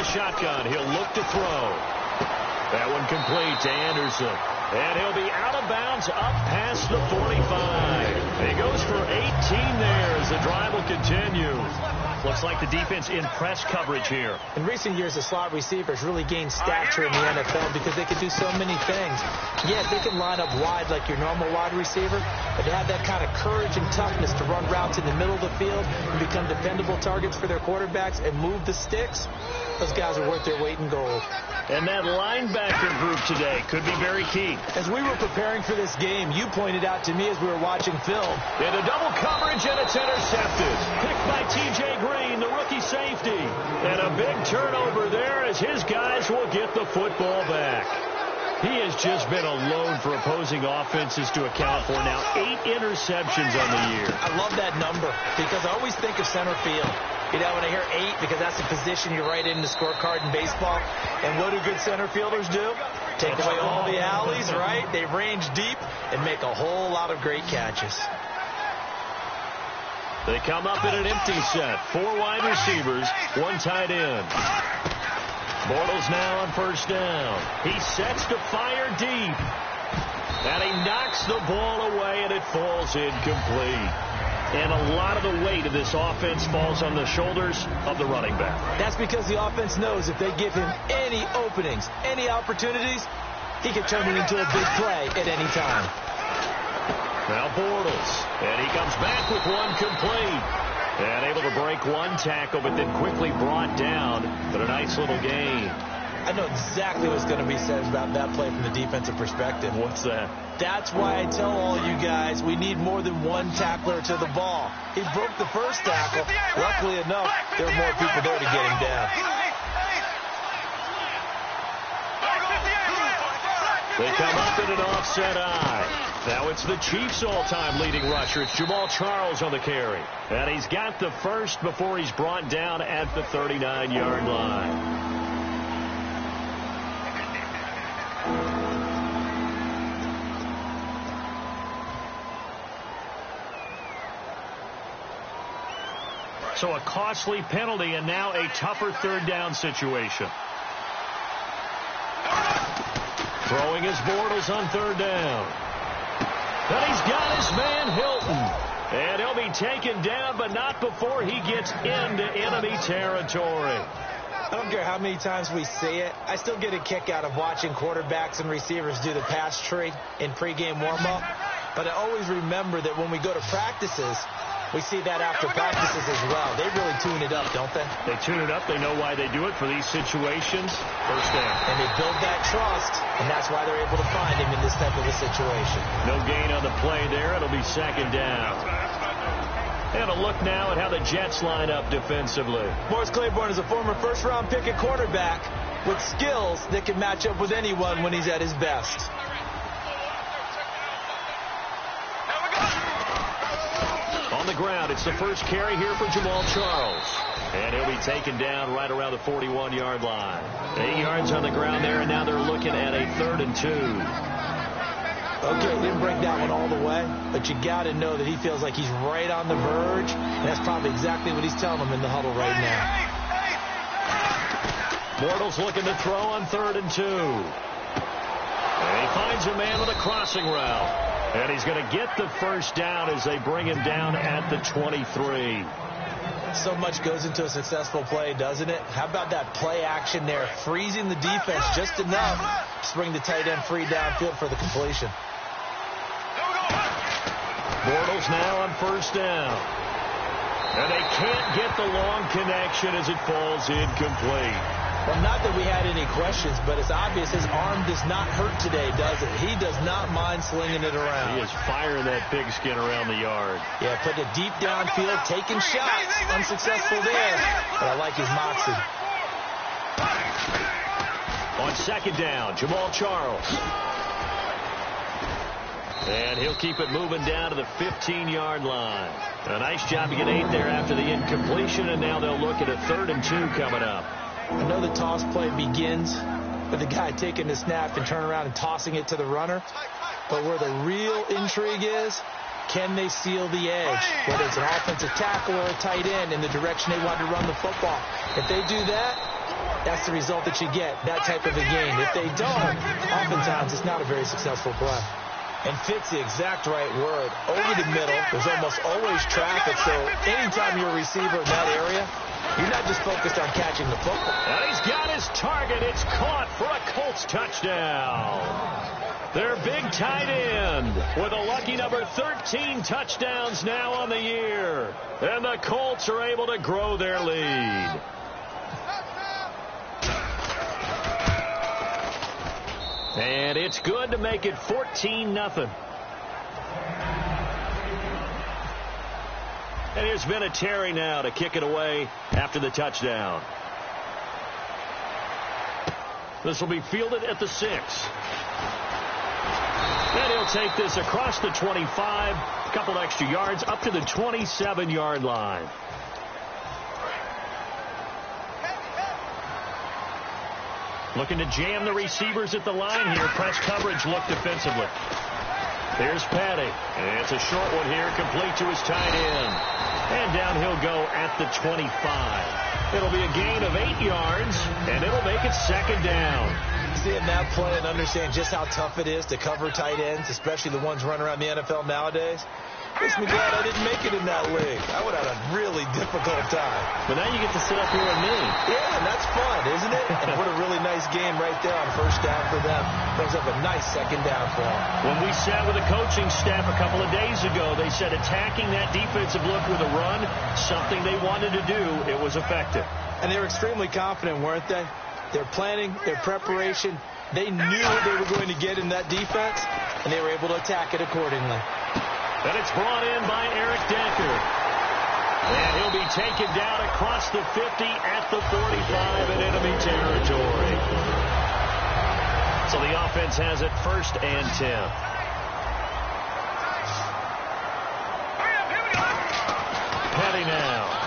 the shotgun. He'll look to throw. That one complete to Anderson. And he'll be out of bounds up past the 45. He goes for 18 there as the drive will continue. Looks like the defense in press coverage here. In recent years, the slot receivers really gained stature in the NFL because they can do so many things. Yeah, they can line up wide like your normal wide receiver, but they have that kind of courage and toughness to run routes in the middle of the field and become dependable targets for their quarterbacks and move the sticks. Those guys are worth their weight in gold. And that linebacker group today could be very key. As we were preparing for this game, you pointed out to me as we were watching film. Into double coverage, and it's intercepted. Picked by T.J. Green, the rookie safety. And a big turnover there as his guys will get the football back. He has just been alone for opposing offenses to account for now 8 interceptions on the year. I love that number because I always think of center field. You know, when I hear 8, because that's the position you write in the scorecard in baseball. And what do good center fielders do? Take away all the alleys, right? They range deep and make a whole lot of great catches. They come up in an empty set. 4 wide receivers, 1 tight end. Bortles now on first down. He sets to fire deep. And he knocks the ball away, and it falls incomplete. And a lot of the weight of this offense falls on the shoulders of the running back. That's because the offense knows if they give him any openings, any opportunities, he can turn it into a big play at any time. Now Bortles, and he comes back with one complete. And able to break 1 tackle, but then quickly brought down. But a nice little gain. I know exactly what's going to be said about that play from the defensive perspective. What's that? That's why I tell all you guys we need more than 1 tackler to the ball. He broke the first tackle. Luckily enough, there were more people there to get him down. They come up in an offset eye. Now it's the Chiefs' all-time leading rusher. It's Jamal Charles on the carry. And he's got the first before he's brought down at the 39-yard line. So a costly penalty and now a tougher 3rd down situation. Throwing his Bortles on 3rd down. And he's got his man Hilton. And he'll be taken down, but not before he gets into enemy territory. I don't care how many times we see it. I still get a kick out of watching quarterbacks and receivers do the pass tree in pregame warm-up. But I always remember that when we go to practices, we see that after practices as well. They really tune it up, don't they? They tune it up. They know why they do it for these situations. First down. And they build that trust, and that's why they're able to find him in this type of a situation. No gain on the play there. It'll be 2nd down. And a look now at how the Jets line up defensively. Morris Claiborne is a former first-round pick at quarterback with skills that can match up with anyone when he's at his best. On the ground, it's the first carry here for Jamal Charles. And he'll be taken down right around the 41-yard line. 8 yards on the ground there, and now they're looking at a 3rd and 2. Okay, didn't break that one all the way, but you got to know that he feels like he's right on the verge, and that's probably exactly what he's telling them in the huddle right now. Bortles looking to throw on 3rd and 2. And he finds a man with a crossing route. And he's going to get the first down as they bring him down at the 23. So much goes into a successful play, doesn't it? How about that play action there, freezing the defense just enough to bring the tight end free downfield for the completion. Bortles now on first down. And they can't get the long connection as it falls incomplete. Well, not that we had any questions, but it's obvious his arm does not hurt today, does it? He does not mind slinging it around. He is firing that pigskin around the yard. Yeah, putting it deep downfield, taking shots. Unsuccessful there, but I like his moxie. On 2nd down, Jamal Charles. And he'll keep it moving down to the 15-yard line. A nice job to get 8 there after the incompletion, and now they'll look at a 3rd and 2 coming up. I know the toss play begins with the guy taking the snap and turning around and tossing it to the runner. But where the real intrigue is, can they seal the edge? Whether it's an offensive tackle or a tight end in the direction they want to run the football. If they do that, that's the result that you get, that type of a gain. If they don't, oftentimes it's not a very successful play. And fit's the exact right word. Over the middle, there's almost always traffic, so anytime you're a receiver in that area, you're not just focused on catching the football. And he's got his target. It's caught for a Colts touchdown. Their big tight end with a lucky number 13 touchdowns now on the year. And the Colts are able to grow their lead. And it's good to make it 14-0. And here's Vinatieri now to kick it away after the touchdown. This will be fielded at the 6. And he'll take this across the 25, a couple extra yards, up to the 27-yard line. Looking to jam the receivers at the line here. Press coverage look defensively. Here's Patty. And it's a short one here, complete to his tight end. And down he'll go at the 25. It'll be a gain of 8 yards, and it'll make it second down. Seeing that play and understand just how tough it is to cover tight ends, especially the ones running around the NFL nowadays, makes me glad I didn't make it in that league. I would have had a really difficult time. But now you get to sit up here with me. Yeah, and that's fun, isn't it? And what a really nice game right there on first down for them. Brings up a nice second down for them. When we sat with the coaching staff a couple of days ago, they said attacking that defensive look with a run, something they wanted to do, it was effective. And they were extremely confident, weren't they? Their planning, their preparation, they knew what they were going to get in that defense, and they were able to attack it accordingly. And it's brought in by Eric Decker. And he'll be taken down across the 50 at the 45 in enemy territory. So the offense has it 1st and 10. Petty now.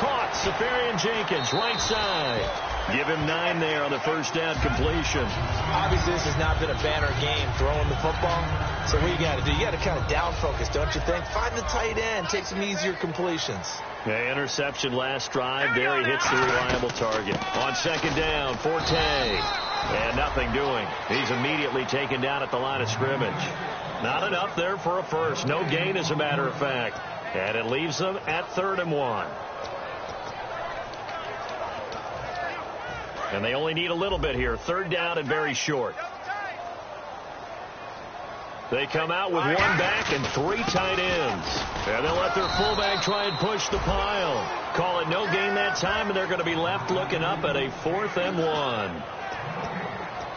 Caught. Safarian Jenkins, right side. Give him 9 there on the first down completion. Obviously, this has not been a banner game throwing the football. So what you got to do, you got to kind of down focus, don't you think? Find the tight end, take some easier completions. Yeah, interception last drive. There he hits the reliable target. On second down, Forte. And nothing doing. He's immediately taken down at the line of scrimmage. Not enough there for a first. No gain, as a matter of fact. And it leaves them at 3rd and 1. And they only need a little bit here. 3rd down and very short. They come out with 1 back and 3 tight ends. And they'll let their fullback try and push the pile. Call it no gain that time, and they're going to be left looking up at a 4th and 1.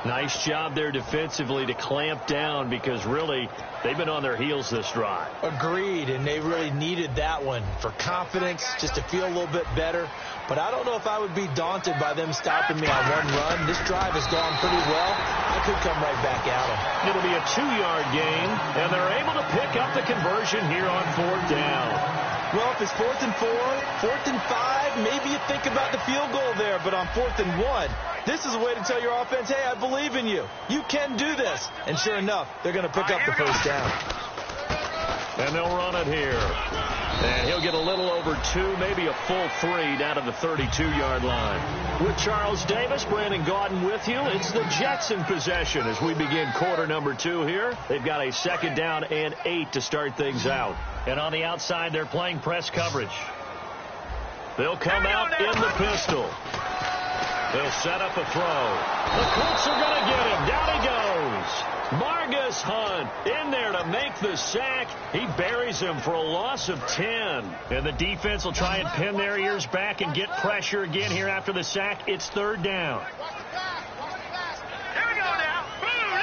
Nice job there defensively to clamp down, because really they've been on their heels this drive. Agreed, and they really needed that one for confidence, just to feel a little bit better. But I don't know if I would be daunted by them stopping me on 1 run. This drive has gone pretty well. I could come right back at them. It'll be a 2-yard gain, and they're able to pick up the conversion here on 4th down. Well, if it's 4th and 4, 4th and 5, maybe you think about the field goal there. But on 4th and 1, this is a way to tell your offense, hey, I believe in you. You can do this. And sure enough, they're going to pick up the first down. And they'll run it here. And he'll get a little over 2, maybe a full 3 down to the 32-yard line. With Charles Davis, Brandon Gaudin with you. It's the Jets in possession as we begin quarter number 2 here. They've got a 2nd down and 8 to start things out. And on the outside, they're playing press coverage. They'll come out in the pistol. They'll set up a throw. The Colts are going to get him. Down he goes. Margus Hunt in there to make the sack. He buries him for a loss of 10. And the defense will try and pin their ears back and get pressure again here after the sack. It's 3rd down. Here we go now. Blue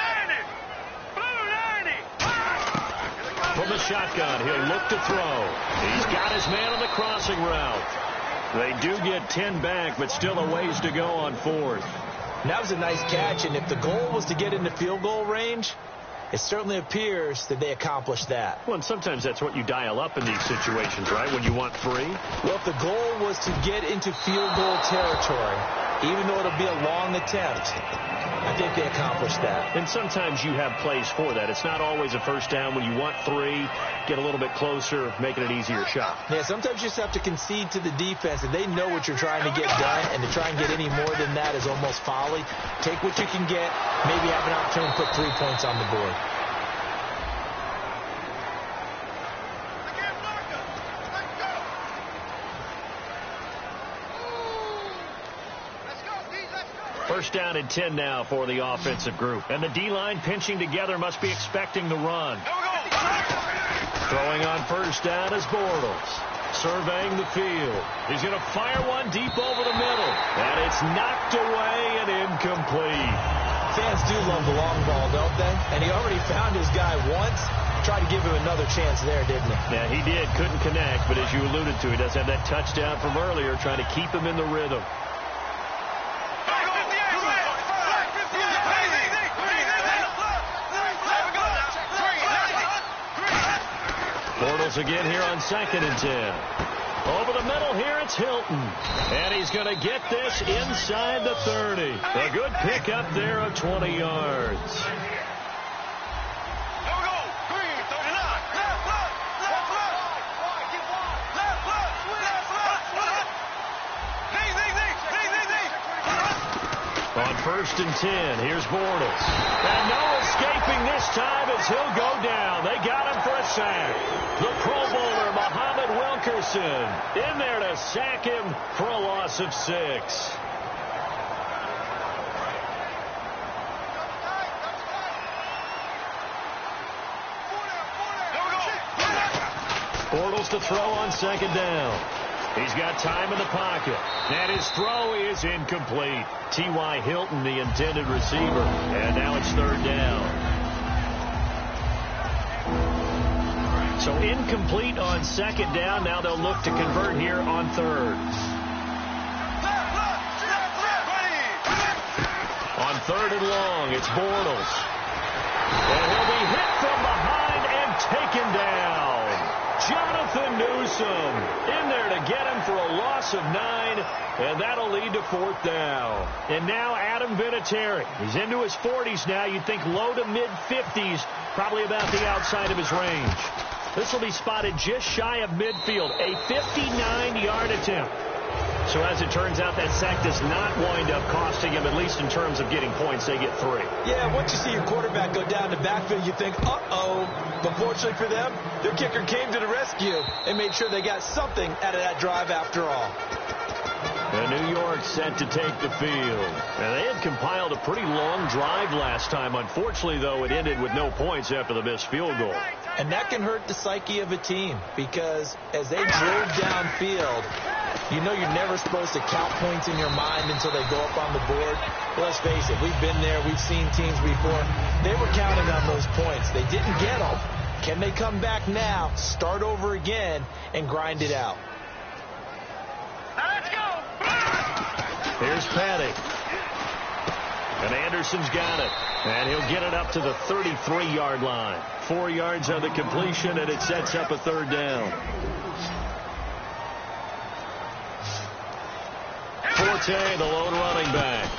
90. From the shotgun, he'll look to throw. He's got his man on the crossing route. They do get 10 back, but still a ways to go on 4th. And that was a nice catch, and if the goal was to get into field goal range, it certainly appears that they accomplished that. Well, and sometimes that's what you dial up in these situations, right, when you want free? Well, if the goal was to get into field goal territory, Even though it'll be a long attempt, I think they accomplished that. And sometimes you have plays for that. It's not always a first down when you want 3, get a little bit closer, make it an easier shot. Yeah, sometimes you just have to concede to the defense, and they know what you're trying to get done, and to try and get any more than that is almost folly. Take what you can get, maybe have an opportunity to put 3 points on the board. First down and 10 now for the offensive group. And the D-line pinching together must be expecting the run. Throwing on first down is Bortles. Surveying the field. He's going to fire one deep over the middle. And it's knocked away and incomplete. Fans do love the long ball, don't they? And he already found his guy once. Tried to give him another chance there, didn't he? Yeah, he did. Couldn't connect. But as you alluded to, he does have that touchdown from earlier, trying to keep him in the rhythm. Bortles again here on 2nd and 10. Over the middle here, it's Hilton. And he's going to get this inside the 30. A good pickup there of 20 yards. On 1st and 10, here's Bortles. And no escaping this time as he'll go down. They got him for a sack. The Pro Bowler, Muhammad Wilkerson, in there to sack him for a loss of 6. Bortles to throw on 2nd down. He's got time in the pocket. And his throw is incomplete. T.Y. Hilton, the intended receiver. And now it's 3rd down. So incomplete on 2nd down. Now they'll look to convert here on 3rd. On 3rd and long, it's Bortles. And he'll be hit from behind and taken down. Jonathan Newsom in there to get him for a loss of 9, and that'll lead to 4th down. And now Adam Vinatieri. He's into his 40s now. You'd think low to mid-50s, probably about the outside of his range. This will be spotted just shy of midfield, a 59-yard attempt. So as it turns out, that sack does not wind up costing him, at least in terms of getting points. They get 3. Yeah, once you see your quarterback go down the backfield, you think, uh-oh. But fortunately for them, their kicker came to the rescue and made sure they got something out of that drive after all. And New York set to take the field. And they had compiled a pretty long drive last time. Unfortunately, though, it ended with no points after the missed field goal. And that can hurt the psyche of a team because as they drove downfield, you know you're never supposed to count points in your mind until they go up on the board. Let's face it, we've been there. We've seen teams before. They were counting on those points. They didn't get them. Can they come back now, start over again, and grind it out? Let's go. Here's Petty. And Anderson's got it. And he'll get it up to the 33-yard line. 4 yards on the completion, and it sets up a 3rd down. Forte, the lone running back.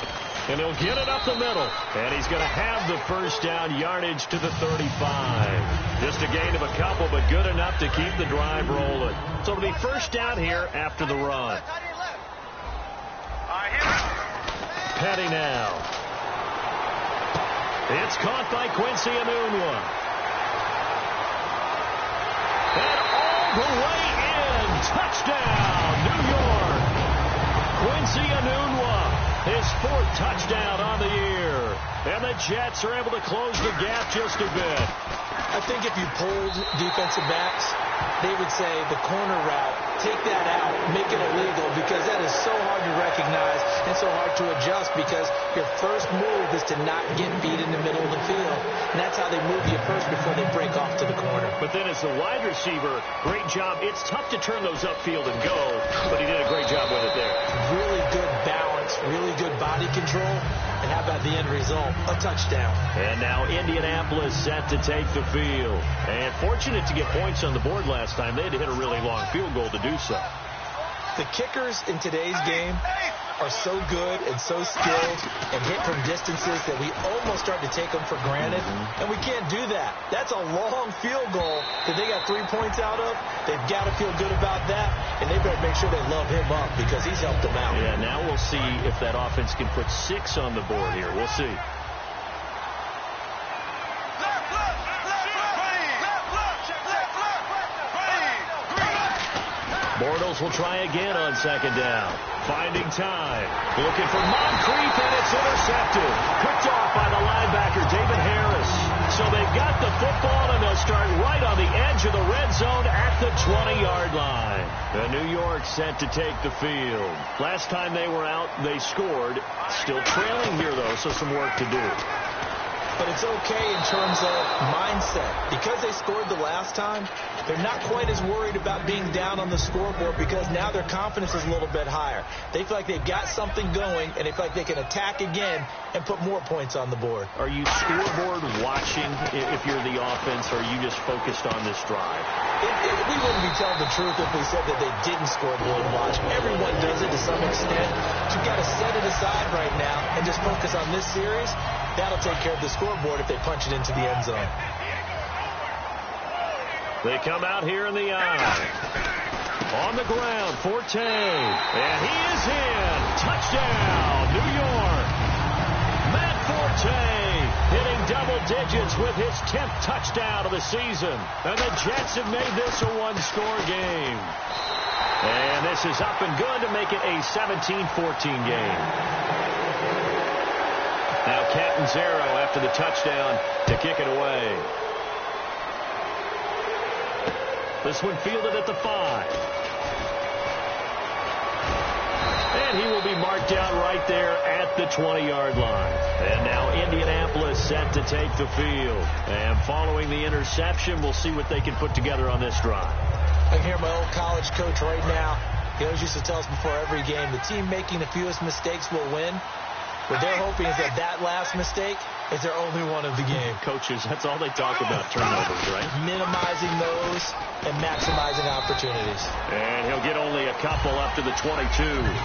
And he'll get it up the middle. And he's going to have the first down yardage to the 35. Just a gain of a couple, but good enough to keep the drive rolling. So it'll be first down here after the run. Petty now. It's caught by Quincy Enunwa. And all the way in. Touchdown, New York. Quincy Enunwa, his 4th touchdown on the year. And the Jets are able to close the gap just a bit. I think if you polled defensive backs, they would say the corner route, take that out, make it illegal, because that is so hard to recognize and so hard to adjust because your first move is to not get beat in the middle of the field. And that's how they move you first before they break off to the corner. But then as the wide receiver, great job. It's tough to turn those upfield and go, but he did a great job with it there. Really good balance, really good body control. And how about the end result? A touchdown. And now Indianapolis set to take the field. And fortunate to get points on the board last time. They had to hit a really long field goal to do so. The kickers in today's game are so good and so skilled and hit from distances that we almost start to take them for granted, and we can't do that. That's a long field goal that they got 3 points out of. They've got to feel good about that, and they better make sure they love him up because he's helped them out. Yeah, now we'll see if that offense can put 6 on the board here. We'll see. Bortles will try again on second down. Finding time. Looking for Moncrief, and it's intercepted. Picked off by the linebacker, David Harris. So they've got the football, and they'll start right on the edge of the red zone at the 20-yard line. The New York set to take the field. Last time they were out, they scored. Still trailing here, though, so some work to do. But it's okay in terms of mindset. Because they scored the last time, they're not quite as worried about being down on the scoreboard because now their confidence is a little bit higher. They feel like they've got something going, and they feel like they can attack again and put more points on the board. Are you scoreboard watching if you're the offense, or are you just focused on this drive? We wouldn't be telling the truth if we said that they didn't scoreboard watch. Everyone does it to some extent. But you've got to set it aside right now and just focus on this series. That'll take care of the scoreboard if they punch it into the end zone. They come out here in the eye. On the ground, Forte. And he is in. Touchdown, New York. Matt Forte hitting double digits with his 10th touchdown of the season. And the Jets have made this a one-score game. And this is up and good to make it a 17-14 game. Now Catanzaro after the touchdown to kick it away. This one fielded at the 5. And he will be marked down right there at the 20-yard line. And now Indianapolis set to take the field. And following the interception, we'll see what they can put together on this drive. I can hear my old college coach right now. He always used to tell us before every game, the team making the fewest mistakes will win. What they're hoping is that that last mistake is their only one of the game. Coaches, that's all they talk about, turnovers, right? Minimizing those and maximizing opportunities. And he'll get only a couple up to the 22.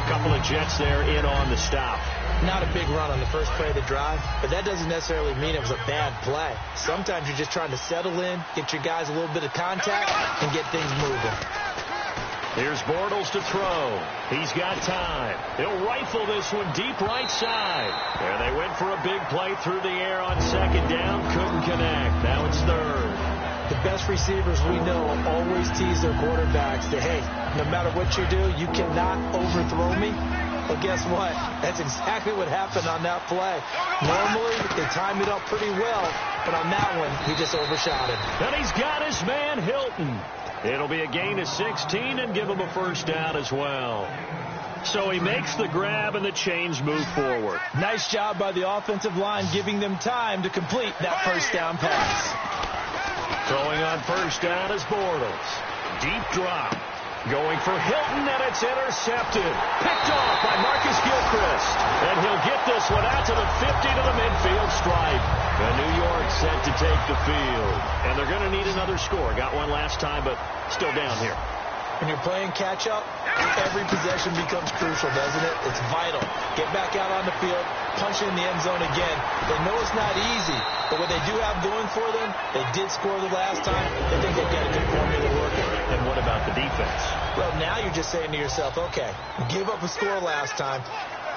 Couple of Jets there in on the stop. Not a big run on the first play of the drive, but that doesn't necessarily mean it was a bad play. Sometimes you're just trying to settle in, get your guys a little bit of contact, and get things moving. Here's Bortles to throw. He's got time. He'll rifle this one deep right side. And they went for a big play through the air on second down. Couldn't connect. Now it's third. The best receivers we know always tease their quarterbacks that, hey, no matter what you do, you cannot overthrow me. Well, guess what? That's exactly what happened on that play. Normally, they timed it up pretty well, but on that one, he just overshot him. And he's got his man, Hilton. It'll be a gain of 16 and give him a first down as well. So he makes the grab and the chains move forward. Nice job by the offensive line giving them time to complete that first down pass. Throwing on first down is Bortles. Deep drop. Going for Hilton, and it's intercepted. Picked off by Marcus Gilchrist. And he'll get this one out to the 50 to the midfield stripe. And New York set to take the field. And they're going to need another score. Got one last time, but still down here. When you're playing catch-up, every possession becomes crucial, doesn't it? It's vital. Get back out on the field, punch in the end zone again. They know it's not easy, but what they do have going for them, they did score the last time. They think they've got a good formula working. And what about the defense? Well, now you're just saying to yourself, okay, gave up a score last time.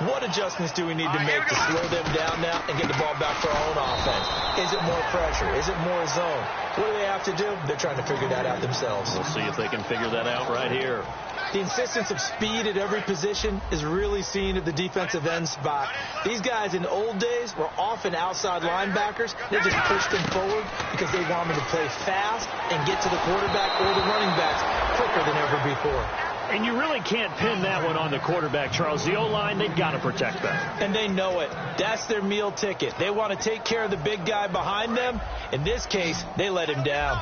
What adjustments do we need to make to slow them down now and get the ball back for our own offense? Is it more pressure? Is it more zone? What do they have to do? They're trying to figure that out themselves. We'll see if they can figure that out right here. The insistence of speed at every position is really seen at the defensive end spot. These guys in the old days were often outside linebackers. They just pushed them forward because they wanted to play fast and get to the quarterback or the running backs quicker than ever before. And you really can't pin that one on the quarterback, Charles. The O-line, they've got to protect that. And they know it. That's their meal ticket. They want to take care of the big guy behind them. In this case, they let him down.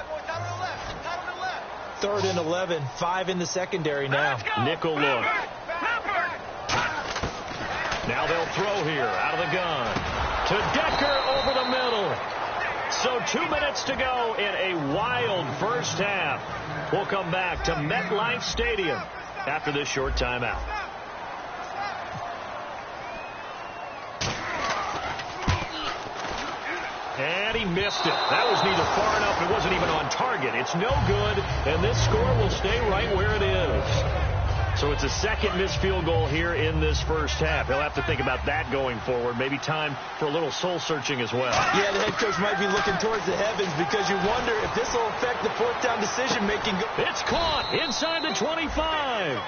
3rd and 11, 5 in the secondary now. Nickel look. Now they'll throw here out of the gun. To Decker over the middle. So 2 minutes to go in a wild first half. We'll come back to MetLife Stadium after this short timeout. And he missed it. That was neither far enough. It wasn't even on target. It's no good, and this score will stay right where it is. So it's a second missed field goal here in this first half. He'll have to think about that going forward. Maybe time for a little soul-searching as well. Yeah, the head coach might be looking towards the heavens because you wonder if this will affect the fourth down decision-making. It's caught inside the 25.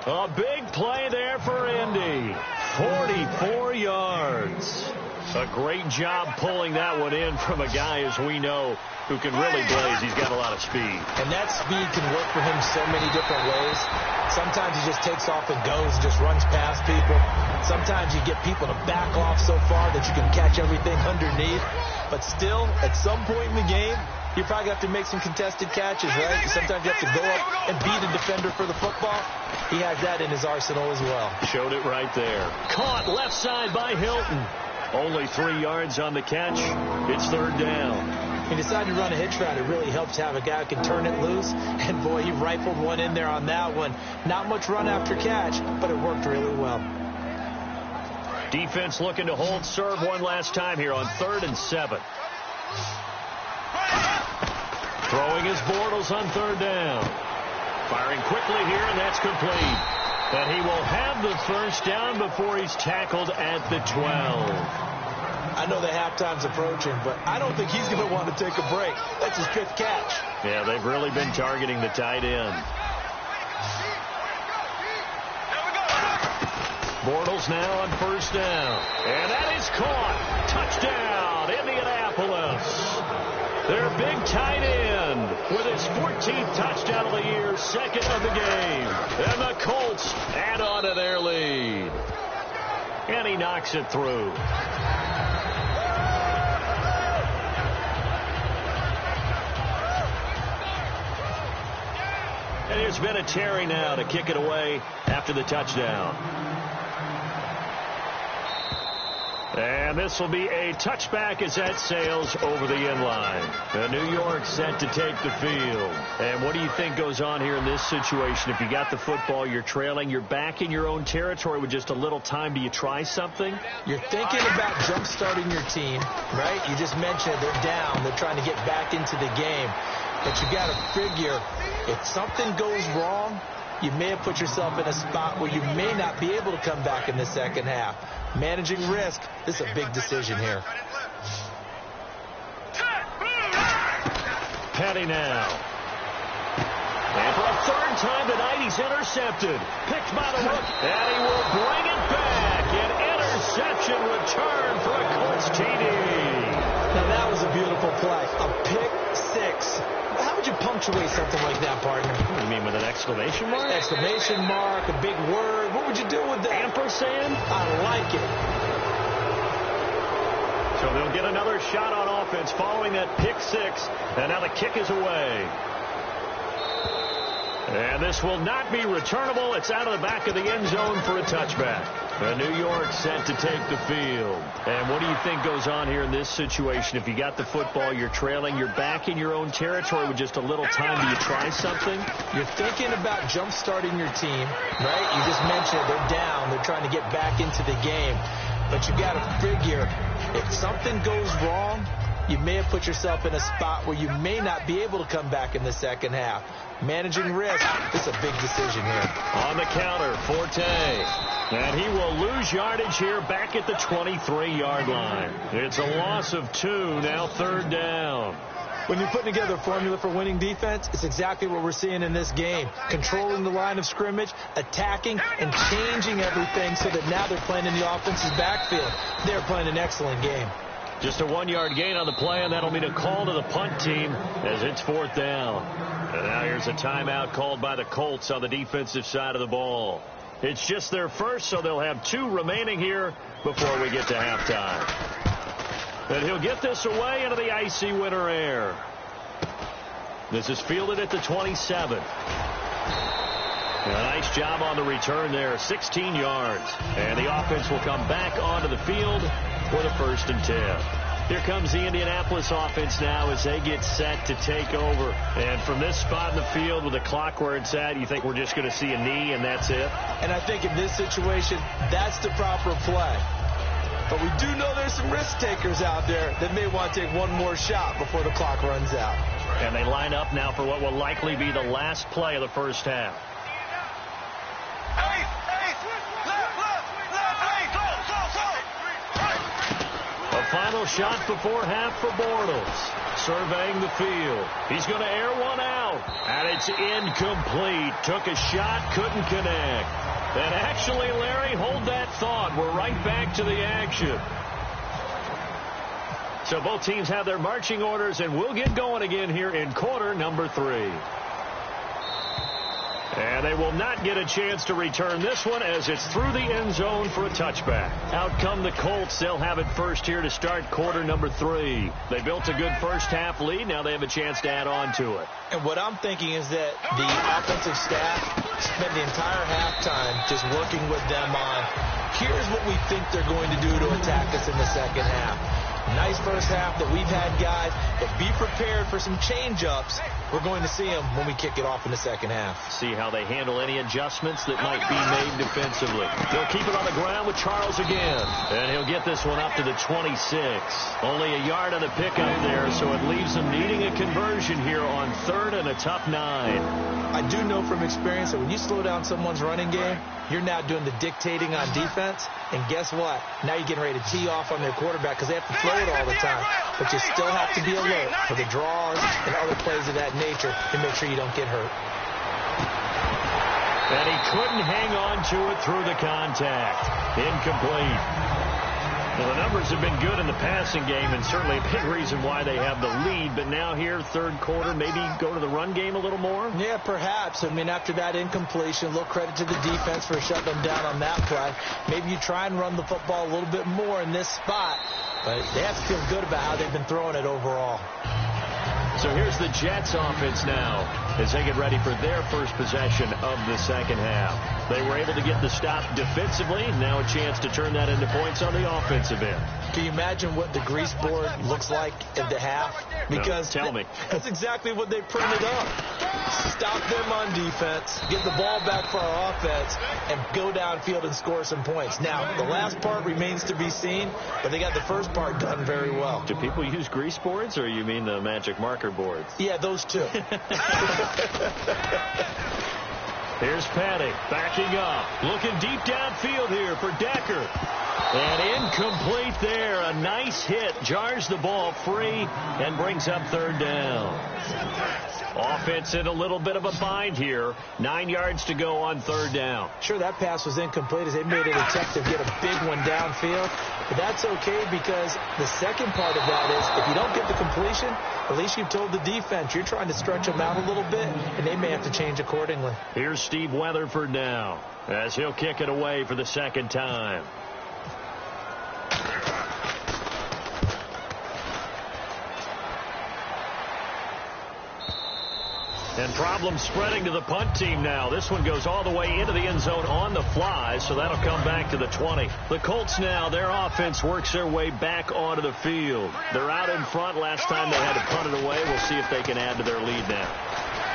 A big play there for Indy. 44 yards. A great job pulling that one in from a guy, as we know, who can really blaze. He's got a lot of speed. And that speed can work for him so many different ways. Sometimes he just takes off and goes, just runs past people. Sometimes you get people to back off so far that you can catch everything underneath. But still, at some point in the game, you probably have to make some contested catches, right? Sometimes you have to go up and beat a defender for the football. He has that in his arsenal as well. Showed it right there. Caught left side by Hilton. Only 3 yards on the catch. It's third down. He decided to run a hitch route. It really helps to have a guy who can turn it loose. And, boy, he rifled one in there on that one. Not much run after catch, but it worked really well. Defense looking to hold serve one last time here on 3rd and 7. Throwing his Bortles on 3rd down. Firing quickly here, and that's complete. And he will have the first down before he's tackled at the 12. I know the halftime's approaching, but I don't think he's going to want to take a break. That's his 5th catch. Yeah, they've really been targeting the tight end. Bortles now on 1st down. And that is caught. Touchdown, Indianapolis. Their big tight end with his 14th touchdown of the year, 2nd of the game. And the Colts add on to their lead. And he knocks it through. And here's Vinatieri now to kick it away after the touchdown. And this will be a touchback as that sails over the end line. New York set to take the field. And what do you think goes on here in this situation? If you got the football, you're trailing, you're back in your own territory with just a little time. Do you try something? You're thinking about jump-starting your team, right? You just mentioned they're down. They're trying to get back into the game. But you got to figure if something goes wrong, you may have put yourself in a spot where you may not be able to come back in the second half. Managing risk, this is a big decision here. Petty now. And for a 3rd time tonight, he's intercepted. Picked by the hook, and he will bring it back. An interception return for a Colts TD. Now that was a beautiful play. A pick 6. How would you punctuate something like that, partner? You mean with an exclamation mark? Exclamation mark, a big word. What would you do with that? Ampersand? I like it. So they'll get another shot on offense following that pick 6. And now the kick is away. And this will not be returnable. It's out of the back of the end zone for a touchback. New York set to take the field. And what do you think goes on here in this situation? If you got the football, you're trailing, you're back in your own territory with just a little time. Do you try something? You're thinking about jump-starting your team, right? You just mentioned they're down. They're trying to get back into the game. But you got to figure if something goes wrong, you may have put yourself in a spot where you may not be able to come back in the second half. Managing risk, this is a big decision here. On the counter, Forte. And he will lose yardage here back at the 23-yard line. It's a loss of 2, now 3rd down. When you're putting together a formula for winning defense, it's exactly what we're seeing in this game. Controlling the line of scrimmage, attacking, and changing everything so that now they're playing in the offense's backfield. They're playing an excellent game. Just a 1-yard gain on the play, and that'll mean a call to the punt team as it's 4th down. And now here's a timeout called by the Colts on the defensive side of the ball. It's just their first, so they'll have 2 remaining here before we get to halftime. And he'll get this away into the icy winter air. This is fielded at the 27. A nice job on the return there, 16 yards. And the offense will come back onto the field for the 1st and 10. Here comes the Indianapolis offense now as they get set to take over. And from this spot in the field with the clock where it's at, you think we're just going to see a knee and that's it? And I think in this situation, that's the proper play. But we do know there's some risk takers out there that may want to take one more shot before the clock runs out. And they line up now for what will likely be the last play of the first half. A final shot before half for Bortles. Surveying the field. He's going to air one out. And it's incomplete. Took a shot, couldn't connect. And actually, Larry, hold that thought. We're right back to the action. So both teams have their marching orders, and we'll get going again here in quarter number 3. And they will not get a chance to return this one as it's through the end zone for a touchback. Out come the Colts. They'll have it first here to start quarter number 3. They built a good first half lead. Now they have a chance to add on to it. And what I'm thinking is that the offensive staff spent the entire halftime just working with them on, here's what we think they're going to do to attack us in the second half. Nice first half that we've had, guys, but be prepared for some change-ups. We're going to see them when we kick it off in the second half. See how they handle any adjustments that might be made defensively. They'll keep it on the ground with Charles again. And he'll get this one up to the 26. Only a yard on the pickup there, so it leaves them needing a conversion here on 3rd and a tough 9. I do know from experience that when you slow down someone's running game, you're now doing the dictating on defense. And guess what? Now you're getting ready to tee off on their quarterback because they have to throw it all the time. But you still have to be alert for the draws and other plays of that nature to make sure you don't get hurt. And he couldn't hang on to it through the contact. Incomplete. Well, the numbers have been good in the passing game, and certainly a big reason why they have the lead. But now here, third quarter, maybe go to the run game a little more? Yeah, perhaps. I mean, after that incompletion, a little credit to the defense for shutting them down on that play. Maybe you try and run the football a little bit more in this spot. But they have to feel good about how they've been throwing it overall. So here's the Jets offense now as they get ready for their first possession of the second half. They were able to get the stop defensively. Now a chance to turn that into points on the offensive end. Can you imagine what the grease board looks like at the half? Because no, tell me. That's exactly what they printed up. Stop them on defense, get the ball back for our offense, and go downfield and score some points. Now, the last part remains to be seen, but they got the first part done very well. Do people use grease boards, or you mean the magic marker boards? Yeah, those two. Here's Patty backing up, looking deep downfield here for Decker. And incomplete there. A nice hit. Jars the ball free and brings up 3rd down. Offense in a little bit of a bind here. 9 yards to go on 3rd down. Sure, that pass was incomplete as they made an attempt to get a big one downfield. But that's okay because the second part of that is if you don't get the completion, at least you've told the defense you're trying to stretch them out a little bit, and they may have to change accordingly. Here's Steve Weatherford now as he'll kick it away for the second time. And problems spreading to the punt team now. This one goes all the way into the end zone on the fly, so that'll come back to the 20. The Colts now, their offense works their way back onto the field. They're out in front. Last time they had to punt it away. We'll see if they can add to their lead now.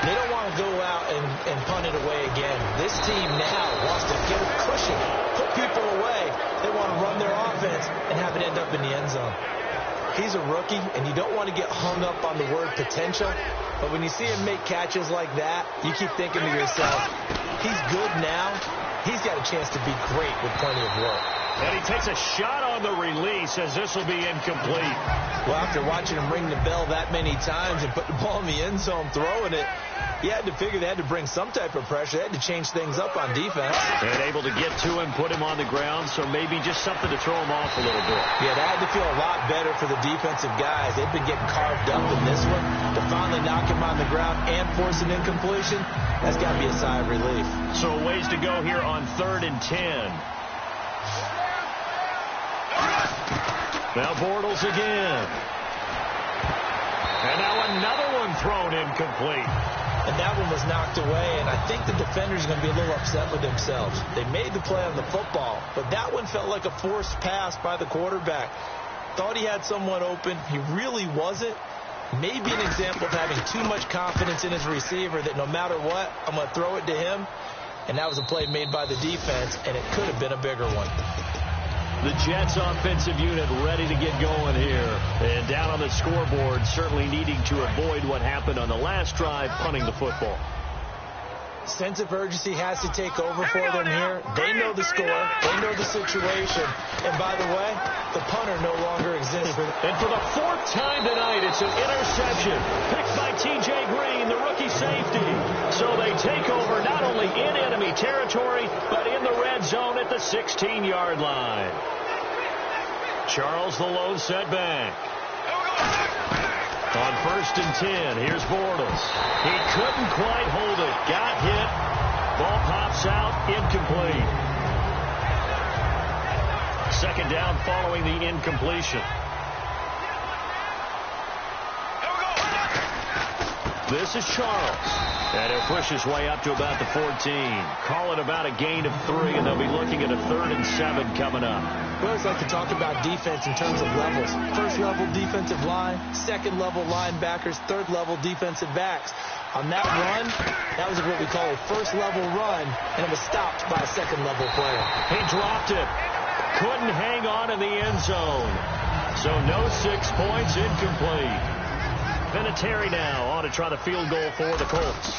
They don't want to go out and punt it away again. This team now wants to get a cushion, put people away. They want to run their offense and have it end up in the end zone. He's a rookie, and you don't want to get hung up on the word potential. But when you see him make catches like that, you keep thinking to yourself, he's good now. He's got a chance to be great with plenty of work. And he takes a shot on the release as this will be incomplete. Well, after watching him ring the bell that many times and put the ball in the end zone throwing it, you had to figure they had to bring some type of pressure. They had to change things up on defense. And able to get to him, put him on the ground, so maybe just something to throw him off a little bit. Yeah, that had to feel a lot better for the defensive guys. They've been getting carved up in this one. To finally knock him on the ground and force an incompletion, that's got to be a sigh of relief. So a ways to go here on 3rd and 10. Now Bortles again. And now another one thrown incomplete. And that one was knocked away, and I think the defenders are going to be a little upset with themselves. They made the play on the football, but that one felt like a forced pass by the quarterback. Thought he had someone open. He really wasn't. Maybe an example of having too much confidence in his receiver that no matter what, I'm going to throw it to him. And that was a play made by the defense, and it could have been a bigger one. The Jets offensive unit ready to get going here. And down on the scoreboard, certainly needing to avoid what happened on the last drive, punting the football. Sense of urgency has to take over for them here. They know the score. They know the situation. And by the way, the punter no longer exists. And for the fourth time tonight, it's an interception. Picked by T.J. Green, the rookie safety. So they take over not only in enemy territory, but in the red zone at the 16-yard line. Charles the lone setback. On 1st and 10, here's Bortles. He couldn't quite hold it. Got hit. Ball pops out. Incomplete. Second down following the incompletion. This is Charles. And he'll push his way up to about the 14. Call it about a gain of 3, and they'll be looking at a 3rd and 7 coming up. We always like to talk about defense in terms of levels. First-level defensive line, second-level linebackers, third-level defensive backs. On that run, that was what we call a first-level run, and it was stopped by a second-level player. He dropped it. Couldn't hang on in the end zone. So no 6 points, incomplete. Vinatieri now on to try the field goal for the Colts.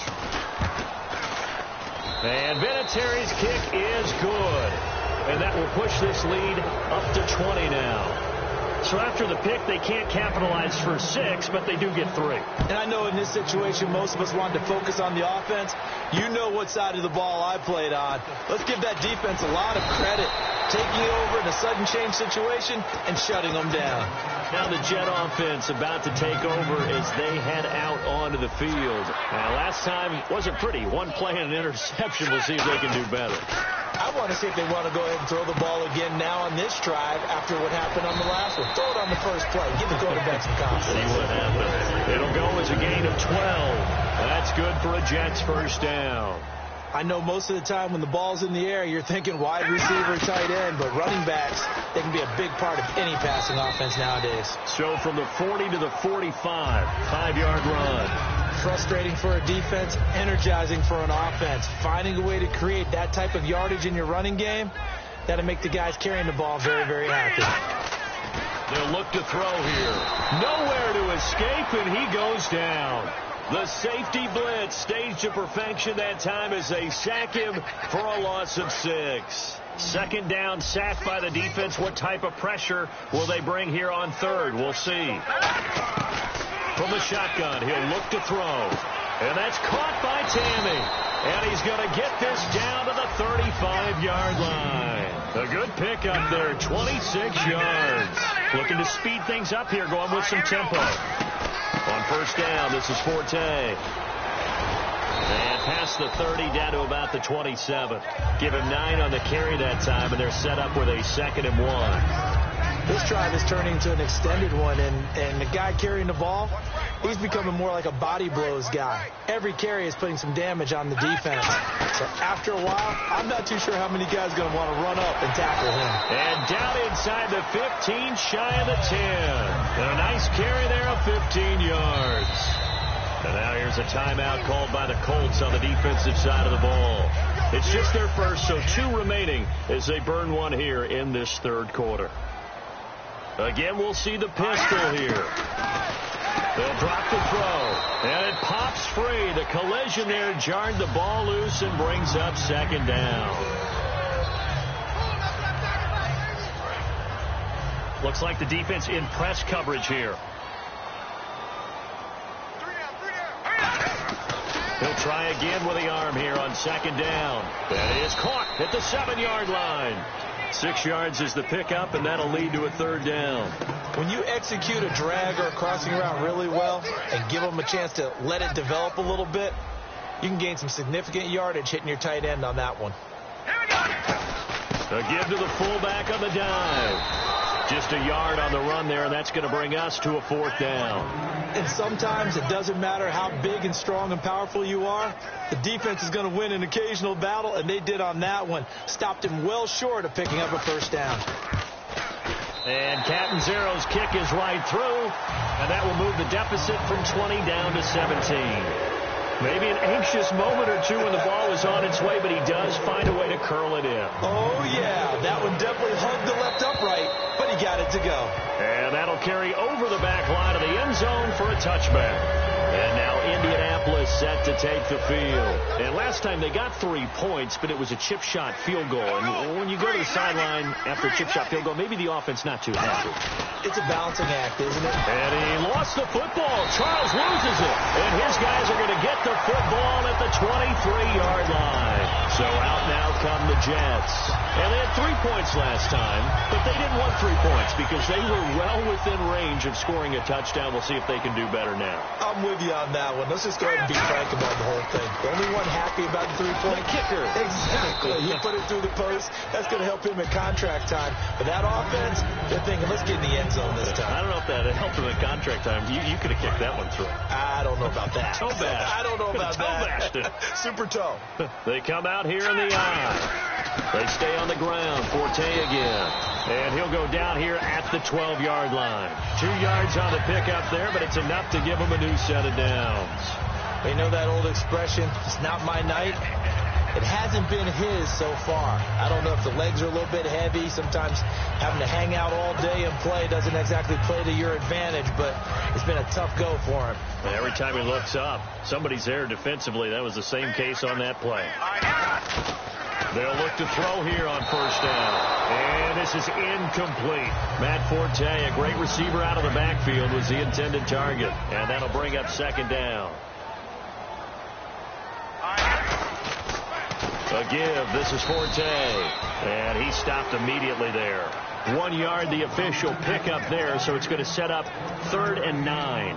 And Vinatieri's kick is good. And that will push this lead up to 20 now. So after the pick, they can't capitalize for 6, but they do get 3. And I know in this situation, most of us wanted to focus on the offense. You know what side of the ball I played on. Let's give that defense a lot of credit. Taking over in a sudden change situation and shutting them down. Now the Jet offense about to take over as they head out onto the field. Now last time wasn't pretty. One play and an interception. We'll see if they can do better. I want to see if they want to go ahead and throw the ball again now on this drive after what happened on the last one. Throw it on the first play. Give the quarterback some confidence. See what happens. It'll go as a gain of 12. That's good for a Jets first down. I know most of the time when the ball's in the air, you're thinking wide receiver, tight end, but running backs, they can be a big part of any passing offense nowadays. So from the 40 to the 45, 5-yard run. Frustrating for a defense, energizing for an offense. Finding a way to create that type of yardage in your running game, that'll make the guys carrying the ball very, very happy. They'll look to throw here. Nowhere to escape, and he goes down. The safety blitz staged to perfection that time as they sack him for a loss of 6. Second down, sacked by the defense. What type of pressure will they bring here on 3rd? We'll see. From the shotgun, he'll look to throw. And that's caught by Tammy. And he's going to get this down to the 35-yard line. A good pickup there, 26 yards. Looking to speed things up here, going with some tempo. On first down, this is Forte. And past the 30 down to about the 27. Give him 9 on the carry that time, and they're set up with a 2nd and 1. This drive is turning to an extended one, and the guy carrying the ball, he's becoming more like a body blows guy. Every carry is putting some damage on the defense. So after a while, I'm not too sure how many guys are going to want to run up and tackle him. And down inside the 15, shy of the 10. And a nice carry there of 15 yards. And now here's a timeout called by the Colts on the defensive side of the ball. It's just their first, so 2 remaining as they burn one here in this 3rd quarter. Again, we'll see the pistol here. They'll drop the throw, and it pops free. The collision there jarred the ball loose and brings up 2nd down. Looks like the defense in press coverage here. He'll try again with the arm here on 2nd down. That is caught at the 7-yard line. 6 yards is the pickup, and that'll lead to a 3rd down. When you execute a drag or a crossing route really well and give them a chance to let it develop a little bit, you can gain some significant yardage hitting your tight end on that one. A give to the fullback on the dive. Just a yard on the run there, and that's going to bring us to a 4th down. And sometimes it doesn't matter how big and strong and powerful you are. The defense is going to win an occasional battle, and they did on that one. Stopped him well short of picking up a 1st down. And Catanzaro's kick is right through, and that will move the deficit from 20 down to 17. Maybe an anxious moment or two when the ball was on its way, but he does find a way to curl it in. Oh, yeah. That one definitely hugged the left upright, but he got it to go. And that'll carry over the back line of the end zone for a touchback. And now Indianapolis set to take the field. And last time they got 3 points, but it was a chip shot field goal. And when you go to the sideline after a chip shot field goal, maybe the offense not too happy. It's a balancing act, isn't it? And he lost the football. Charles loses it. And his guys are going to get the football at the 23-yard line. So out now come the Jets. And they had 3 points last time, but they didn't want 3 points because they were well within range of scoring a touchdown. We'll see if they can do better now. I'm with you on that one. Let's just go ahead and be frank about the whole thing. The only one happy about the 3-point kicker. Exactly. You put it through the post. That's going to help him in contract time. But that offense, they're thinking, let's get in the end zone this time. I don't know if that helped him in contract time. You could have kicked that one through. I don't know about that. Toe bash. I don't know about that. Super toe. They come out here in the eye. They stay on the ground. Forte again. And he'll go down here at the 12-yard line. 2 yards on the pickup there, but it's enough to give him a new set of downs. You know that old expression, it's not my night? It hasn't been his so far. I don't know if the legs are a little bit heavy. Sometimes having to hang out all day and play doesn't exactly play to your advantage, but it's been a tough go for him. And every time he looks up, somebody's there defensively. That was the same case on that play. They'll look to throw here on first down. And this is incomplete. Matt Forte, a great receiver out of the backfield, was the intended target. And that'll bring up second down. A give. This is Forte. And he stopped immediately there. 1 yard, the official pickup there, so it's going to set up 3rd and 9.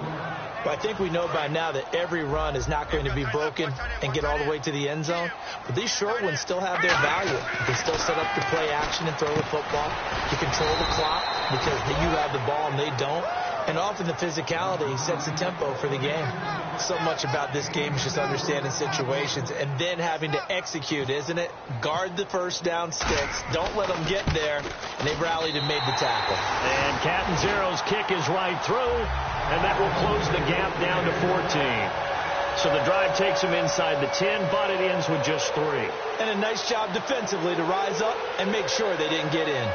But I think we know by now that every run is not going to be broken and get all the way to the end zone. But these short ones still have their value. You can still set up the play action and throw the football. You control the clock because you have the ball and they don't. And often the physicality sets the tempo for the game. So much about this game is just understanding situations and then having to execute, isn't it? Guard the first down sticks. Don't let them get there. And they rallied and made the tackle. And Catanzaro's kick is right through. And that will close the gap down to 14. So the drive takes him inside the 10, but it ends with just 3. And a nice job defensively to rise up and make sure they didn't get in.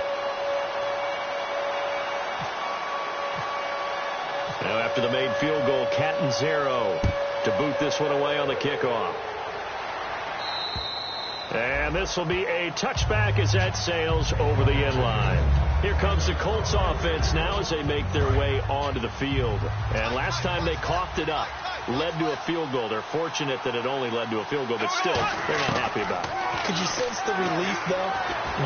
Now after the made field goal, Catanzaro to boot this one away on the kickoff. And this will be a touchback as that sails over the end line. Here comes the Colts offense now as they make their way onto the field. And last time they coughed it up, led to a field goal. They're fortunate that it only led to a field goal, but still, they're not happy about it. Could you sense the relief, though,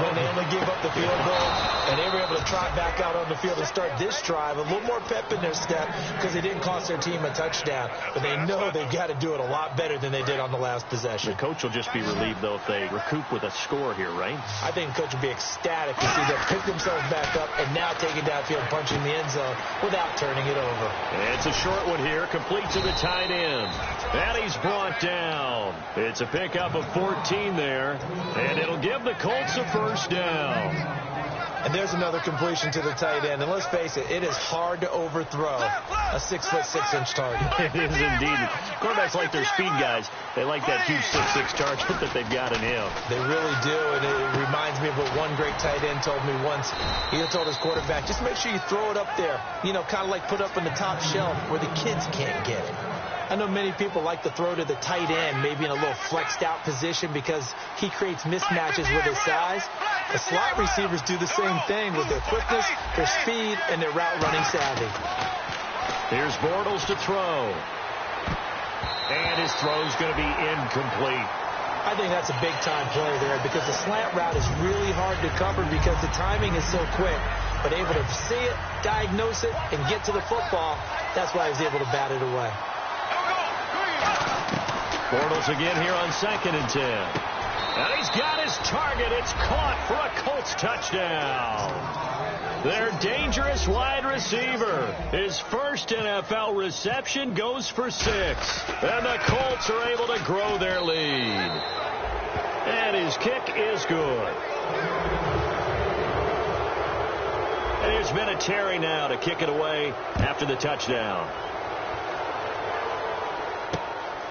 when they only gave up the field goal and they were able to trot back out on the field and start this drive? A little more pep in their step because they didn't cost their team a touchdown. But they know they've got to do it a lot better than they did on the last possession. The coach will just be relieved, though, if they recoup with a score here, right? I think the coach will be ecstatic to see them pick themselves back up and now take it downfield, punching the end zone without turning it over. It's a short one here, complete to the tight end. And he's brought down. It's a pickup of 14 there, and it'll give the Colts a first down. And there's another completion to the tight end. And let's face it, it is hard to overthrow a 6'6" target. It is indeed. Quarterbacks like their speed guys. They like that huge 6'6" target that they've got in him. They really do, and it reminds me of what one great tight end told me once. He told his quarterback, just make sure you throw it up there, you know, kind of like put up in the top shelf where the kids can't get it. I know many people like to throw to the tight end, maybe in a little flexed out position because he creates mismatches with his size. The slot receivers do the same thing with their quickness, their speed, and their route running savvy. Here's Bortles to throw. And his throw's going to be incomplete. I think that's a big-time play there because the slant route is really hard to cover because the timing is so quick. But able to see it, diagnose it, and get to the football, that's why he was able to bat it away. Bortles again here on 2nd and 10. And he's got his target. It's caught for a Colts touchdown. Their dangerous wide receiver. His first NFL reception goes for 6. And the Colts are able to grow their lead. And his kick is good. And it's been a Terry now to kick it away after the touchdown.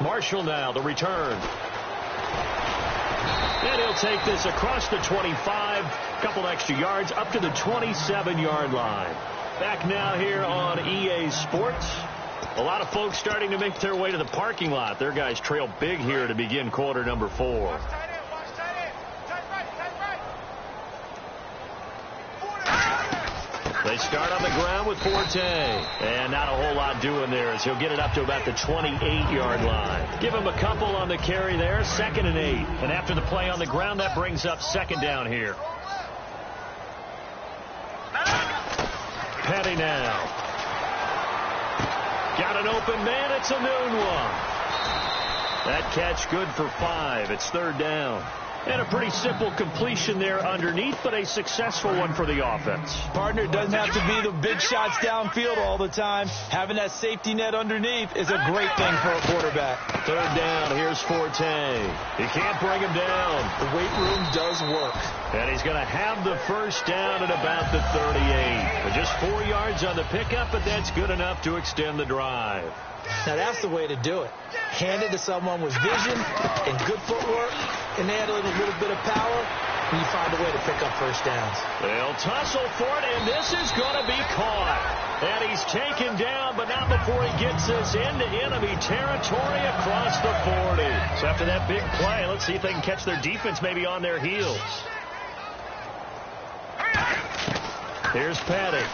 Marshall now, the return. And he'll take this across the 25, couple extra yards, up to the 27-yard line. Back now here on EA Sports. A lot of folks starting to make their way to the parking lot. Their guys trail big here to begin quarter number 4. They start on the ground with Forte. And not a whole lot doing there as he'll get it up to about the 28-yard line. Give him a couple on the carry there, 2nd and 8. And after the play on the ground, that brings up 2nd down here. Petty now. Got an open man. It's a noon one. That catch good for 5. It's 3rd down. And a pretty simple completion there underneath, but a successful one for the offense. Partner, doesn't have to be the big shots downfield all the time. Having that safety net underneath is a great thing for a quarterback. 3rd down. Here's Forte. He can't bring him down. The weight room does work. And he's going to have the 1st down at about the 38. But just 4 yards on the pickup, but that's good enough to extend the drive. Now, that's the way to do it. Hand it to someone with vision and good footwork, and add a little bit of power, and you find a way to pick up 1st downs. They'll tussle for it, and this is going to be caught. And he's taken down, but not before he gets this into enemy territory across the 40. So after that big play, let's see if they can catch their defense maybe on their heels. Here's Petty.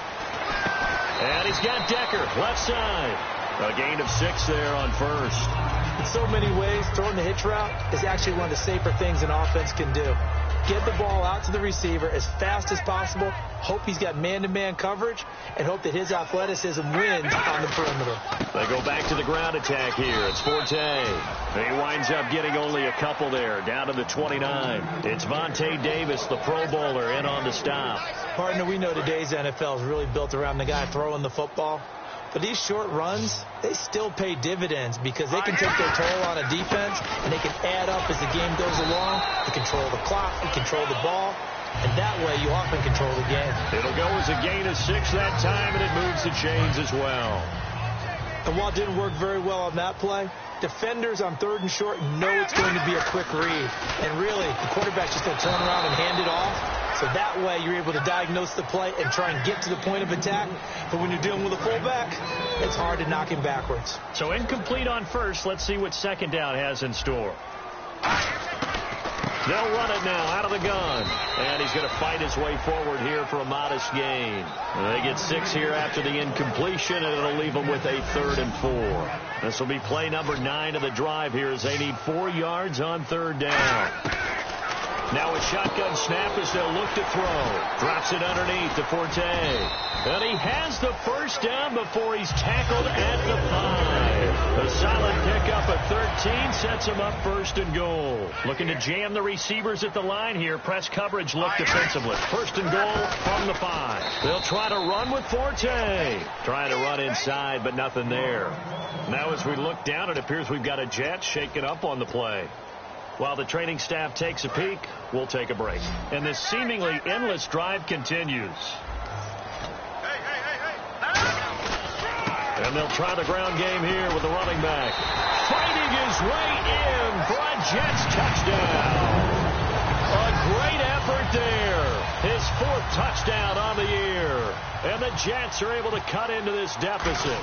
And he's got Decker, left side. A gain of 6 there on 1st. In so many ways, throwing the hitch route is actually one of the safer things an offense can do. Get the ball out to the receiver as fast as possible, hope he's got man-to-man coverage, and hope that his athleticism wins on the perimeter. They go back to the ground attack here. It's Forte. He winds up getting only a couple there, down to the 29. It's Vontae Davis, the Pro Bowler, in on the stop. Partner, we know today's NFL is really built around the guy throwing the football. But these short runs, they still pay dividends because they can take their toll on a defense, and they can add up as the game goes along. You control the clock, you control the ball, and that way you often control the game. It'll go as a gain of 6 that time, and it moves the chains as well. And while it didn't work very well on that play, defenders on 3rd and short know it's going to be a quick read. And really, the quarterback's just going to turn around and hand it off. So that way you're able to diagnose the play and try and get to the point of attack. But when you're dealing with a fullback, it's hard to knock him backwards. So incomplete on 1st. Let's see what 2nd down has in store. They'll run it now out of the gun. And he's going to fight his way forward here for a modest gain. They get 6 here after the incompletion, and it'll leave them with a 3rd and 4. This will be play number 9 of the drive here as they need 4 yards on 3rd down. Now a shotgun snap as they'll look to throw. Drops it underneath to Forte. And he has the 1st down before he's tackled at the 5. A solid pickup at 13 sets him up 1st and goal. Looking to jam the receivers at the line here. Press coverage look defensively. 1st and goal from the 5. They'll try to run with Forte. Trying to run inside, but nothing there. Now as we look down, it appears we've got a jet shaken up on the play. While the training staff takes a peek, we'll take a break. And this seemingly endless drive continues. And they'll try the ground game here with the running back. Fighting his way in for a Jets touchdown. A great effort there. His 4th touchdown on the year. And the Jets are able to cut into this deficit.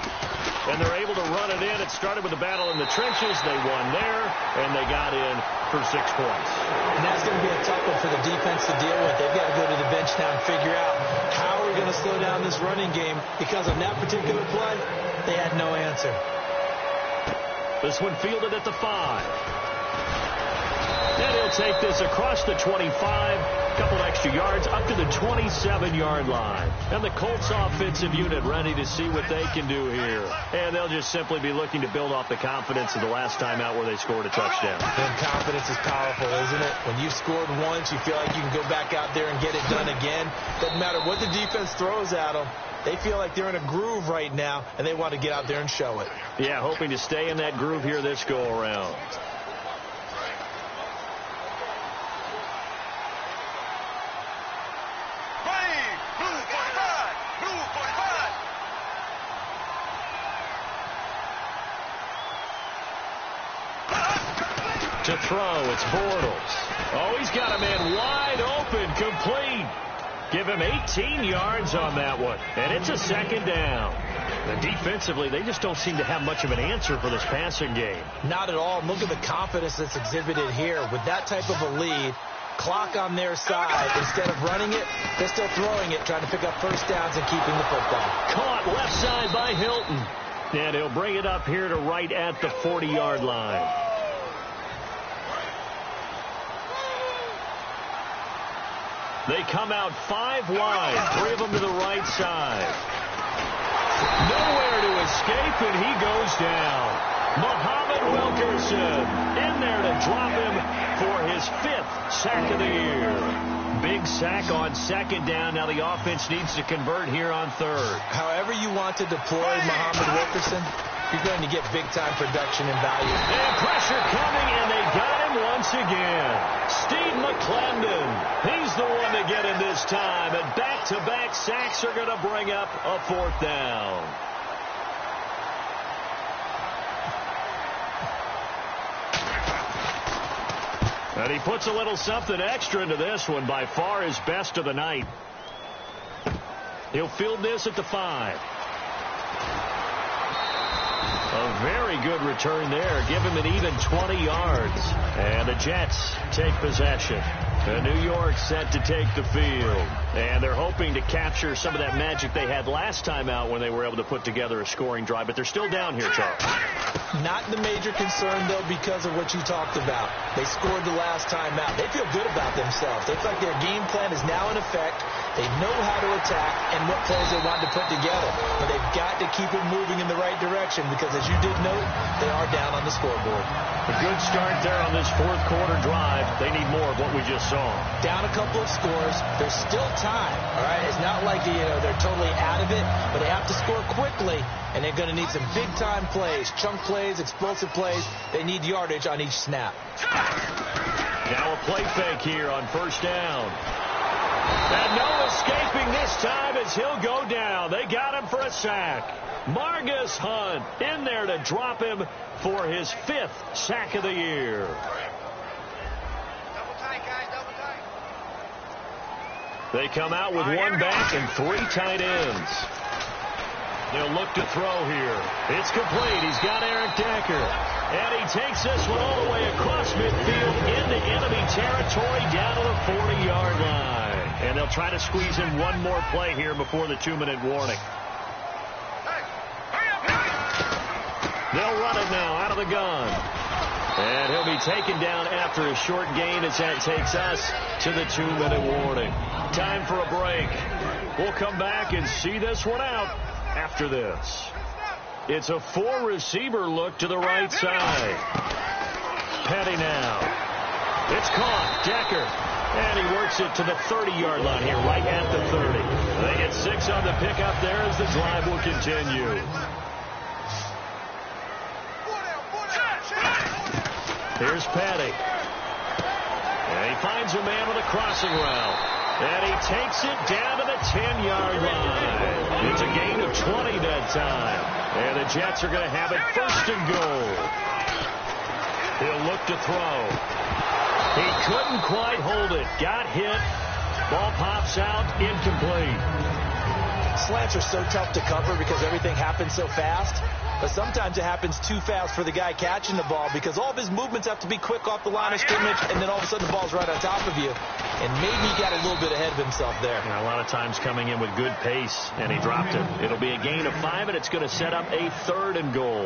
And they're able to run it in. It started with a battle in the trenches. They won there, and they got in for 6 points. And that's going to be a tough one for the defense to deal with. They've got to go to the bench now and figure out how are we going to slow down this running game, because on that particular play, they had no answer. This one fielded at the 5. And he'll take this across the 25, a couple extra yards, up to the 27-yard line. And the Colts offensive unit ready to see what they can do here. And they'll just simply be looking to build off the confidence of the last time out where they scored a touchdown. And confidence is powerful, isn't it? When you've scored once, you feel like you can go back out there and get it done again. Doesn't matter what the defense throws at them. They feel like they're in a groove right now, and they want to get out there and show it. Yeah, hoping to stay in that groove here this go-around. To throw, it's Bortles. Oh, he's got a man wide open, complete. Give him 18 yards on that one, and it's a second down. And defensively, they just don't seem to have much of an answer for this passing game. Not at all. Look at the confidence that's exhibited here. With that type of a lead, clock on their side, instead of running it, they're still throwing it, trying to pick up first downs and keeping the football. Caught left side by Hilton. And he'll bring it up here to right at the 40-yard line. They come out 5 wide, 3 of them to the right side. Nowhere to escape, and he goes down. Muhammad Wilkerson in there to drop him for his 5th sack of the year. Big sack on second down. Now the offense needs to convert here on third. However you want to deploy Muhammad Wilkerson, you're going to get big-time production and value. And pressure coming, and they got him once again. Steve McClendon, he's the one to get him this time. And back-to-back sacks are going to bring up a 4th down. And he puts a little something extra into this one, by far his best of the night. He'll field this at the 5. A very good return there. Give him an even 20 yards. And the Jets take possession. And New York set to take the field. And they're hoping to capture some of that magic they had last time out when they were able to put together a scoring drive. But they're still down here, Charles. Not the major concern, though, because of what you talked about. They scored the last time out. They feel good about themselves. They feel like their game plan is now in effect. They know how to attack and what plays they want to put together. But they've got to keep it moving in the right direction because, as you did note, they are down on the scoreboard. A good start there on this 4th quarter drive. They need more of what we just saw. Down a couple of scores. There's still time, all right? It's not like, they're totally out of it, but they have to score quickly, and they're going to need some big-time plays, chunk plays, explosive plays. They need yardage on each snap. Now a play fake here on first down. And no escaping this time as he'll go down. They got him for a sack. Margus Hunt in there to drop him for his 5th sack of the year. They come out with 1 back and 3 tight ends. They'll look to throw here. It's complete. He's got Eric Decker. And he takes this one all the way across midfield into enemy territory down to the 40-yard line. And they'll try to squeeze in one more play here before the 2-minute warning. They'll run it now out of the gun. And he'll be taken down after a short gain as that takes us to the 2-minute warning. Time for a break. We'll come back and see this one out after this. It's a 4-receiver look to the right side. Petty now. It's caught. Decker. And he works it to the 30-yard line here, right at the 30. They get 6 on the pickup there as the drive will continue. Here's Petty. And he finds a man with a crossing route. And he takes it down to the 10-yard line. It's a gain of 20 that time. And the Jets are going to have it 1st and goal. He'll look to throw. He couldn't quite hold it. Got hit. Ball pops out. Incomplete. Slants are so tough to cover because everything happens so fast. But sometimes it happens too fast for the guy catching the ball because all of his movements have to be quick off the line of scrimmage, and then all of a sudden the ball's right on top of you. And maybe he got a little bit ahead of himself there. A lot of times coming in with good pace, and he dropped it. It'll be a gain of 5, and it's going to set up a 3rd and goal.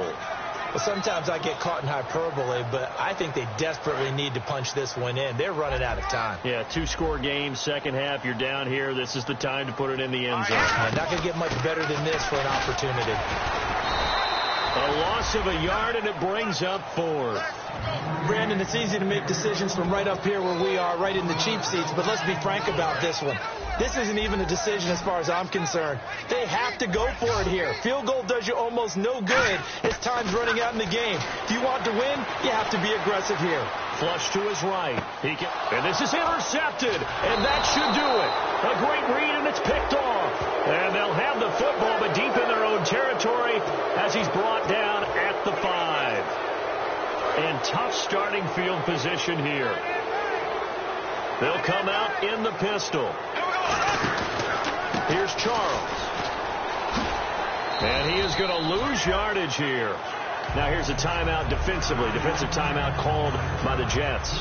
Well, sometimes I get caught in hyperbole, but I think they desperately need to punch this one in. They're running out of time. Yeah, 2-score game, second half, you're down here. This is the time to put it in the end zone. Not going to get much better than this for an opportunity. A loss of a yard, and it brings up 4th. Brandon, it's easy to make decisions from right up here where we are, right in the cheap seats, but let's be frank about this one. This isn't even a decision as far as I'm concerned. They have to go for it here. Field goal does you almost no good as time's running out in the game. If you want to win, you have to be aggressive here. Flush to his right. And this is intercepted, and that should do it. A great read, and it's picked off. And they'll have the football, but deep in their own territory as he's brought down at the 5. And tough starting field position here. They'll come out in the pistol. Here's Charles. And he is going to lose yardage here. Now here's a timeout defensively. Defensive timeout called by the Jets.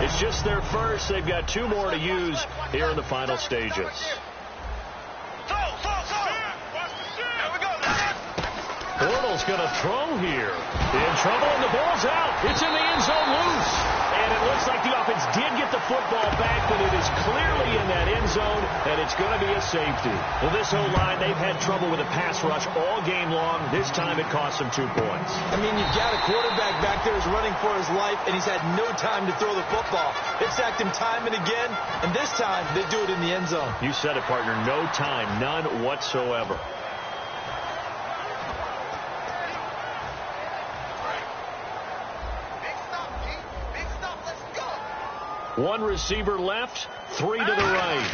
It's just their first. They've got 2 more to use here in the final stages. Bortles going to throw here. In trouble, and the ball's out. It's in the end zone loose. And it looks like the offense did get the football back, but it is clearly in that end zone, and it's going to be a safety. Well, this O-line, they've had trouble with a pass rush all game long. This time it cost them 2 points. I mean, you've got a quarterback back there who's running for his life, and he's had no time to throw the football. They've sacked him time and again, and this time they do it in the end zone. You said it, partner. No time, none whatsoever. One receiver left, 3 to the right.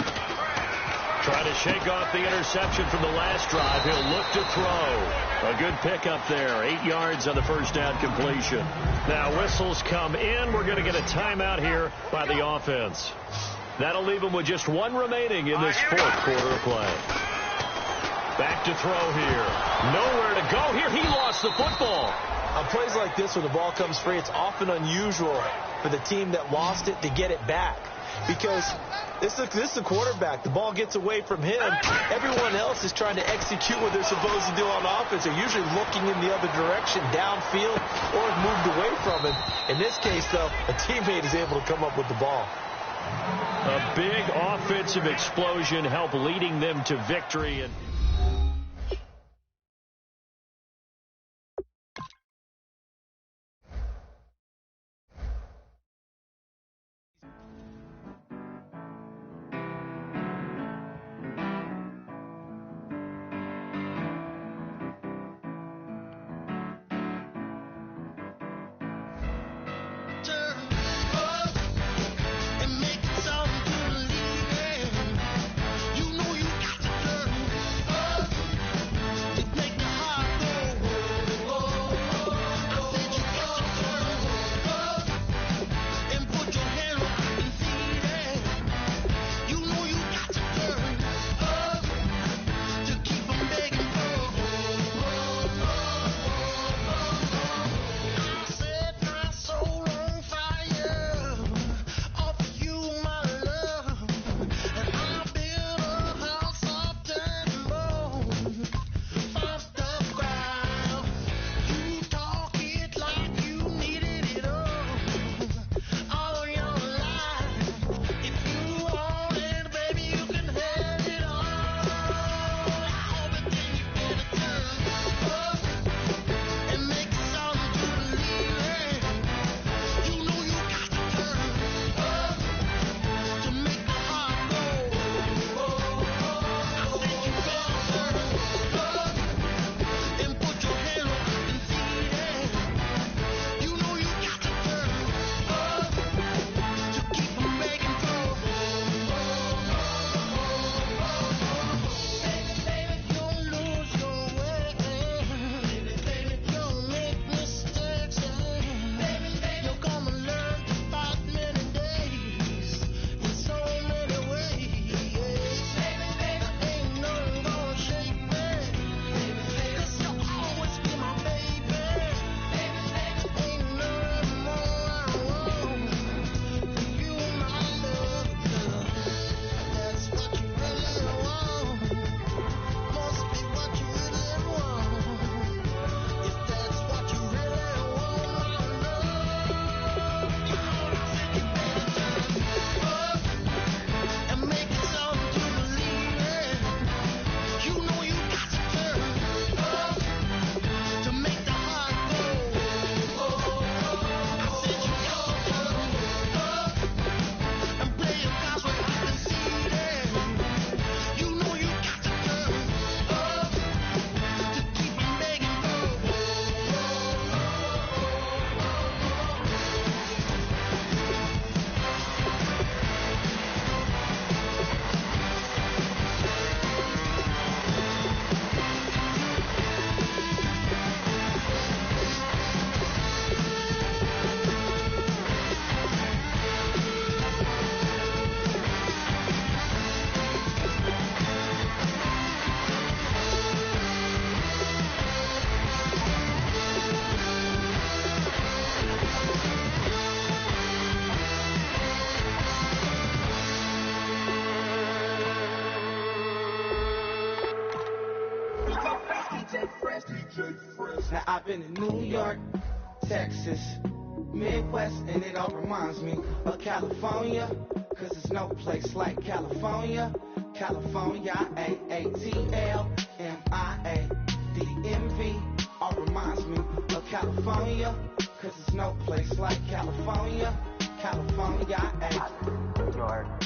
Trying to shake off the interception from the last drive. He'll look to throw. A good pickup there. 8 yards on the first down completion. Now whistles come in. We're going to get a timeout here by the offense. That'll leave them with just 1 remaining in this 4th quarter of play. Back to throw here. Nowhere to go here. He lost the football. On plays like this, when the ball comes free, it's often unusual for the team that lost it to get it back. Because this is the quarterback. The ball gets away from him. Everyone else is trying to execute what they're supposed to do on offense. They're usually looking in the other direction, downfield, or have moved away from him. In this case, though, a teammate is able to come up with the ball. A big offensive explosion helped leading them to victory. And Now I've been in New York, Texas, Midwest, and it all reminds me of California, cause there's no place like California. California, AATLMIA-DMV, all reminds me of California, cause there's no place like California. California, New York.